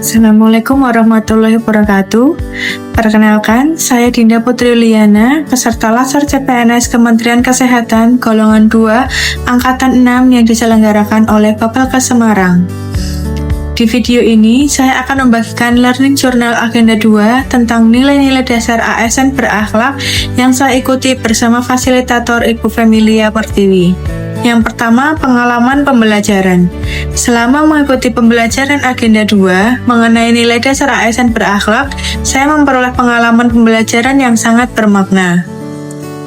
Assalamualaikum warahmatullahi wabarakatuh. Perkenalkan, saya Dinda Putri Yuliana, peserta Laser CPNS Kementerian Kesehatan golongan 2, Angkatan 6 yang diselenggarakan oleh Bapelkes Semarang. Di video ini, saya akan membagikan Learning Journal Agenda 2 tentang nilai-nilai dasar ASN berakhlak yang saya ikuti bersama fasilitator Ibu Femilia Pertiwi. Yang pertama, pengalaman pembelajaran. Selama mengikuti pembelajaran Agenda 2 mengenai nilai dasar ASN berakhlak, saya memperoleh pengalaman pembelajaran yang sangat bermakna.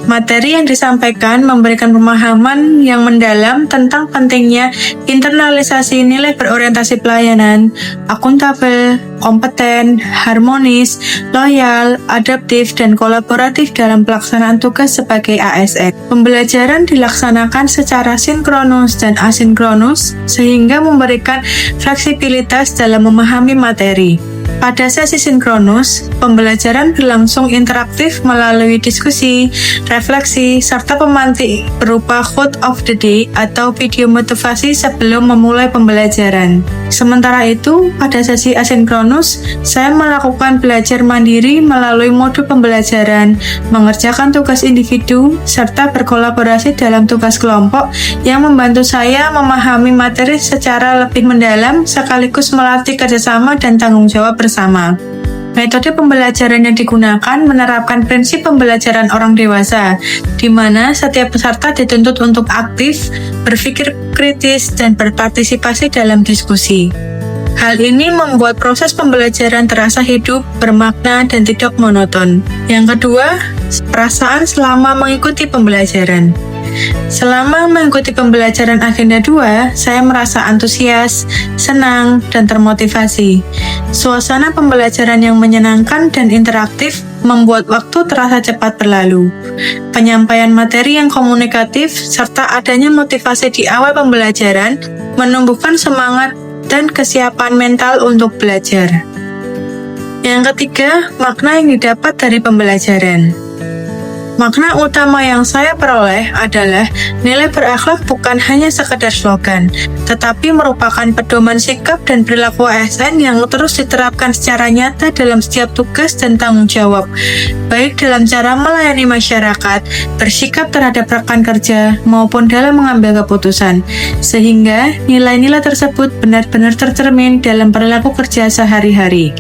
Materi yang disampaikan memberikan pemahaman yang mendalam tentang pentingnya internalisasi nilai berorientasi pelayanan, akuntabel, kompeten, harmonis, loyal, adaptif, dan kolaboratif dalam pelaksanaan tugas sebagai ASN. Pembelajaran dilaksanakan secara sinkronus dan asinkronus sehingga memberikan fleksibilitas dalam memahami materi. Pada sesi sinkronus, pembelajaran berlangsung interaktif melalui diskusi, refleksi, serta pemantik berupa quote of the day atau video motivasi sebelum memulai pembelajaran. Sementara itu, pada sesi asinkronus, saya melakukan belajar mandiri melalui mode pembelajaran, mengerjakan tugas individu, serta berkolaborasi dalam tugas kelompok yang membantu saya memahami materi secara lebih mendalam sekaligus melatih kerjasama dan tanggung jawab bersama. Metode pembelajaran yang digunakan menerapkan prinsip pembelajaran orang dewasa, di mana setiap peserta dituntut untuk aktif, berpikir kritis, dan berpartisipasi dalam diskusi. Hal ini membuat proses pembelajaran terasa hidup, bermakna, dan tidak monoton. Yang kedua, perasaan selama mengikuti pembelajaran. Selama mengikuti pembelajaran Agenda 2, saya merasa antusias, senang, dan termotivasi. Suasana pembelajaran yang menyenangkan dan interaktif membuat waktu terasa cepat berlalu. Penyampaian materi yang komunikatif serta adanya motivasi di awal pembelajaran menumbuhkan semangat dan kesiapan mental untuk belajar. Yang ketiga, makna yang didapat dari pembelajaran. Makna utama yang saya peroleh adalah nilai berakhlak bukan hanya sekedar slogan, tetapi merupakan pedoman sikap dan perilaku ASN yang terus diterapkan secara nyata dalam setiap tugas dan tanggung jawab, baik dalam cara melayani masyarakat, bersikap terhadap rekan kerja, maupun dalam mengambil keputusan, sehingga nilai-nilai tersebut benar-benar tercermin dalam perilaku kerja sehari-hari.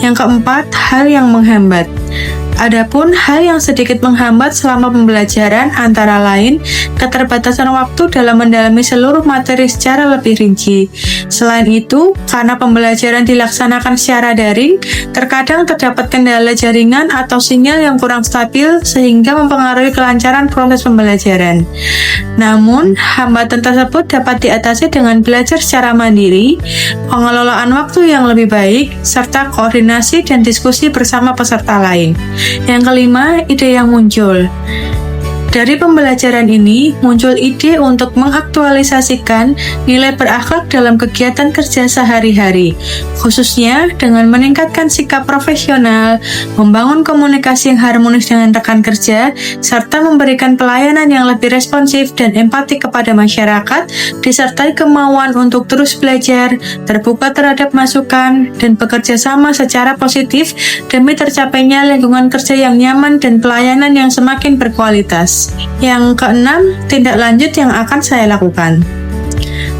Yang keempat, hal yang menghambat. Adapun hal yang sedikit menghambat selama pembelajaran antara lain keterbatasan waktu dalam mendalami seluruh materi secara lebih rinci. Selain itu, karena pembelajaran dilaksanakan secara daring, terkadang terdapat kendala jaringan atau sinyal yang kurang stabil sehingga mempengaruhi kelancaran proses pembelajaran. Namun, hambatan tersebut dapat diatasi dengan belajar secara mandiri, pengelolaan waktu yang lebih baik, serta koordinasi dan diskusi bersama peserta lain. Yang kelima, ide yang muncul. Dari pembelajaran ini, muncul ide untuk mengaktualisasikan nilai berakhlak dalam kegiatan kerja sehari-hari, khususnya dengan meningkatkan sikap profesional, membangun komunikasi yang harmonis dengan rekan kerja, serta memberikan pelayanan yang lebih responsif dan empati kepada masyarakat, disertai kemauan untuk terus belajar, terbuka terhadap masukan, dan bekerja sama secara positif demi tercapainya lingkungan kerja yang nyaman dan pelayanan yang semakin berkualitas. Yang keenam, tindak lanjut yang akan saya lakukan.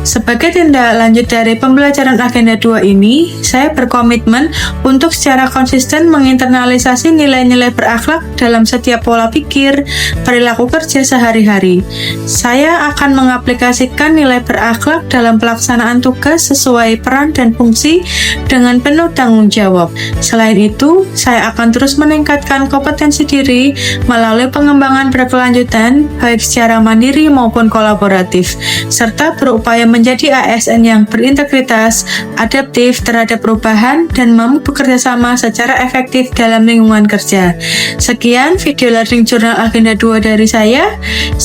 Sebagai tindak lanjut dari pembelajaran Agenda 2 ini, saya berkomitmen untuk secara konsisten menginternalisasi nilai-nilai berakhlak dalam setiap pola pikir, perilaku kerja sehari-hari. Saya akan mengaplikasikan nilai berakhlak dalam pelaksanaan tugas sesuai peran dan fungsi dengan penuh tanggung jawab. Selain itu, saya akan terus meningkatkan kompetensi diri melalui pengembangan berkelanjutan, baik secara mandiri maupun kolaboratif, serta berupaya menjadi ASN yang berintegritas, adaptif terhadap perubahan, dan mampu bekerja sama secara efektif dalam lingkungan kerja. Sekian video Learning Journal Agenda 2 dari saya,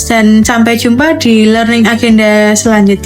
dan sampai jumpa di Learning Agenda selanjutnya.